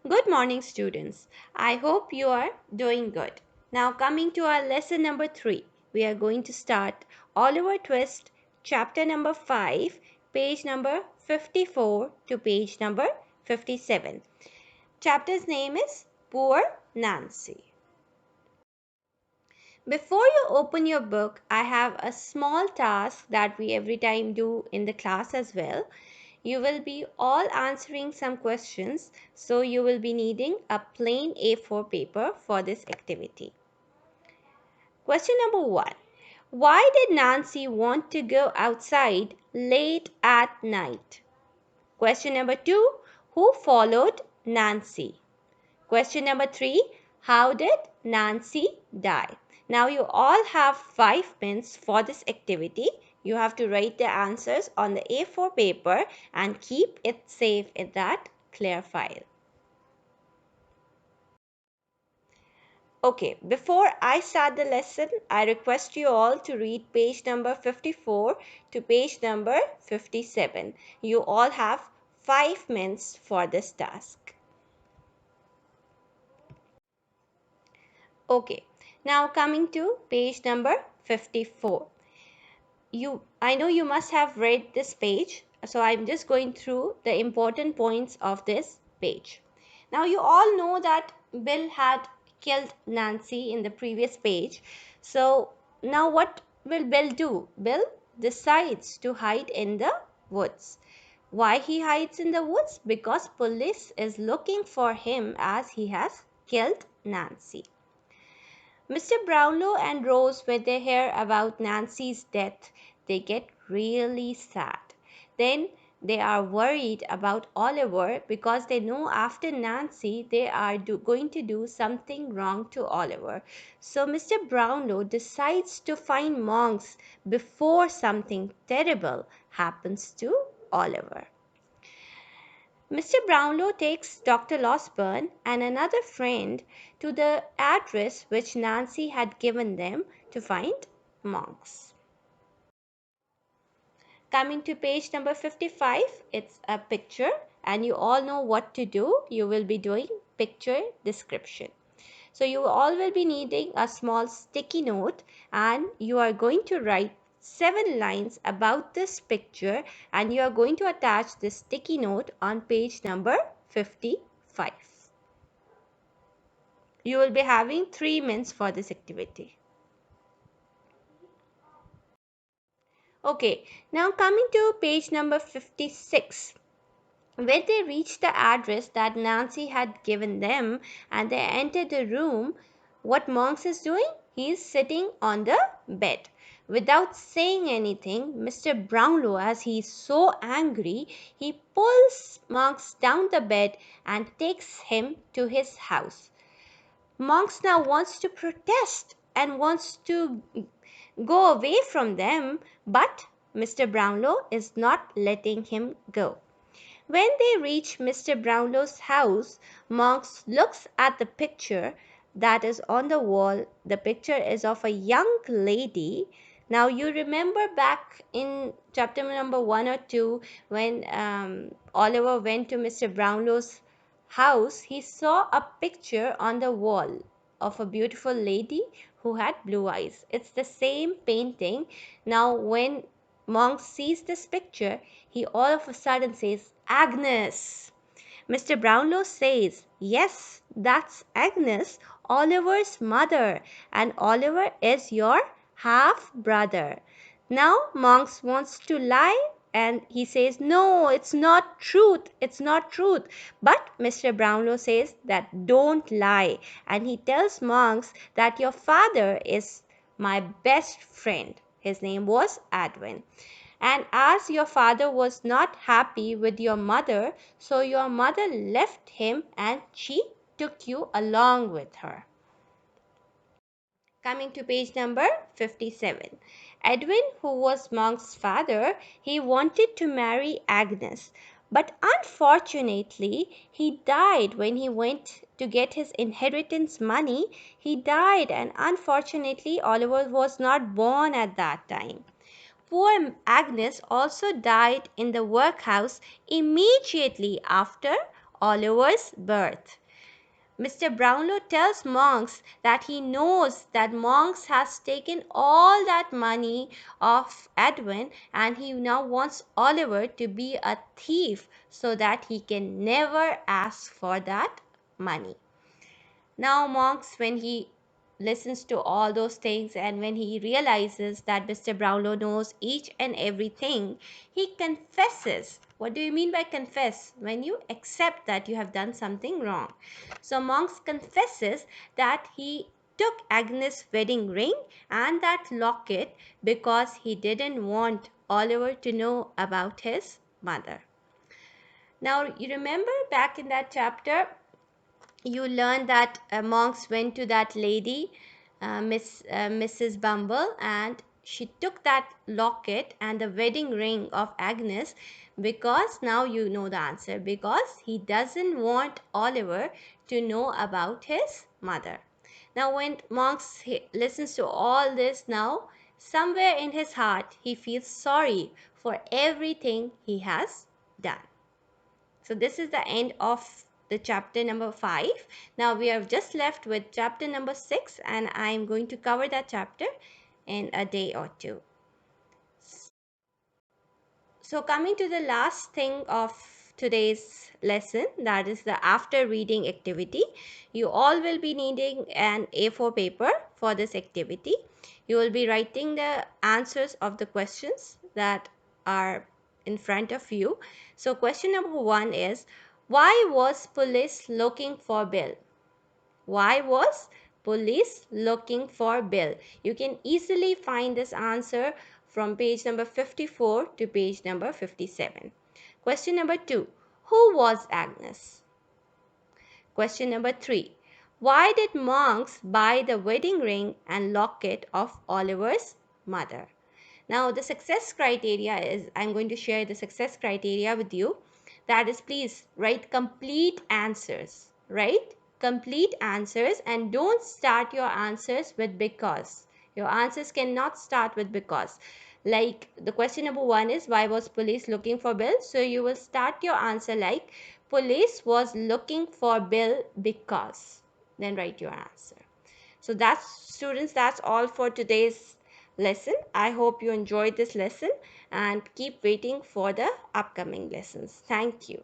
Good morning, students. I hope you are doing good. Now, coming to our lesson number 3, we are going to start Oliver Twist, chapter number 5, page number 54 to page number 57. Chapter's name is Poor Nancy. Before you open your book, I have a small task that we every time do in the class as well. You will be all answering some questions, so you will be needing a plain A4 paper for this activity. Question number 1. Why did Nancy want to go outside late at night? Question number 2. Who followed Nancy? Question number 3. How did Nancy die? Now you all have 5 minutes for this activity. You have to write the answers on the A4 paper and keep it safe in that clear file. Okay, before I start the lesson, I request you all to read page number 54 to page number 57. You all have 5 minutes for this task. Okay, now coming to page number 54. I know you must have read this page, so I'm just going through the important points of this page. Now you all know that Bill had killed Nancy in the previous page. So now what will Bill do? Bill decides to hide in the woods. Why he hides in the woods? Because police is looking for him as he has killed Nancy. Mr. Brownlow and Rose, when they hear about Nancy's death, they get really sad. Then they are worried about Oliver because they know after Nancy they are going to do something wrong to Oliver. So Mr. Brownlow decides to find monks before something terrible happens to Oliver. Mr. Brownlow takes Dr. Losberne and another friend to the address which Nancy had given them to find monks. Coming to page number 55, it's a picture and you all know what to do. You will be doing picture description. So you all will be needing a small sticky note and you are going to write 7 lines about this picture and you are going to attach this sticky note on page number 55. You will be having 3 minutes for this activity. Okay, now coming to page number 56. When they reached the address that Nancy had given them and they entered the room, what Monks is doing? He is sitting on the bed. Without saying anything, Mr. Brownlow, as he is so angry, he pulls Monks down the bed and takes him to his house. Monks now wants to protest and wants to go away from them, but Mr. Brownlow is not letting him go. When they reach Mr. Brownlow's house, Monks looks at the picture that is on the wall. The picture is of a young lady. Now you remember back in chapter number 1 or 2 when Oliver went to Mr. Brownlow's house, he saw a picture on the wall of a beautiful lady who had blue eyes. It's the same painting. Now when Monk sees this picture, he all of a sudden says, Agnes. Mr. Brownlow says, yes, that's Agnes, Oliver's mother, and Oliver is your half brother. Now Monks wants to lie and he says, no, it's not truth, it's not truth. But Mr. Brownlow says that don't lie, and he tells Monks that your father is my best friend. His name was Edwin. And as your father was not happy with your mother, so your mother left him and she took you along with her. Coming to page number 57. Edwin, who was Monk's father, he wanted to marry Agnes. But unfortunately, he died when he went to get his inheritance money. He died, and unfortunately, Oliver was not born at that time. Poor Agnes also died in the workhouse immediately after Oliver's birth. Mr. Brownlow tells Monks that he knows that Monks has taken all that money of Edwin and he now wants Oliver to be a thief so that he can never ask for that money. Now, Monks, when he listens to all those things and when he realizes that Mr. Brownlow knows each and everything, he confesses. What do you mean by confess? When you accept that you have done something wrong. So, Monks confesses that he took Agnes' wedding ring and that locket because he didn't want Oliver to know about his mother. Now, you remember back in that chapter, you learn that Monks went to that lady, Mrs. Bumble, and she took that locket and the wedding ring of Agnes because now you know the answer, because he doesn't want Oliver to know about his mother. Now, when Monks listens to all this now, somewhere in his heart, he feels sorry for everything he has done. So this is the end of the chapter number 5. Now we are just left with chapter number 6 and I am going to cover that chapter in a day or two. So coming to the last thing of today's lesson, that is the after reading activity. You all will be needing an A4 paper for this activity. You will be writing the answers of the questions that are in front of you. So question number 1 is, why was police looking for Bill? Why was police looking for Bill? You can easily find this answer from page number 54 to page number 57. Question number 2. Who was Agnes? Question number 3. Why did Monks buy the wedding ring and locket of Oliver's mother? Now the success criteria is, I'm going to share the success criteria with you. That is, please write complete answers, right? Complete answers, and don't start your answers with because. Your answers cannot start with because. Like the question number 1 is, why was police looking for Bill? So you will start your answer like, police was looking for Bill because. Then write your answer. So that's, students, that's all for today's lesson. I hope you enjoyed this lesson and keep waiting for the upcoming lessons. Thank you.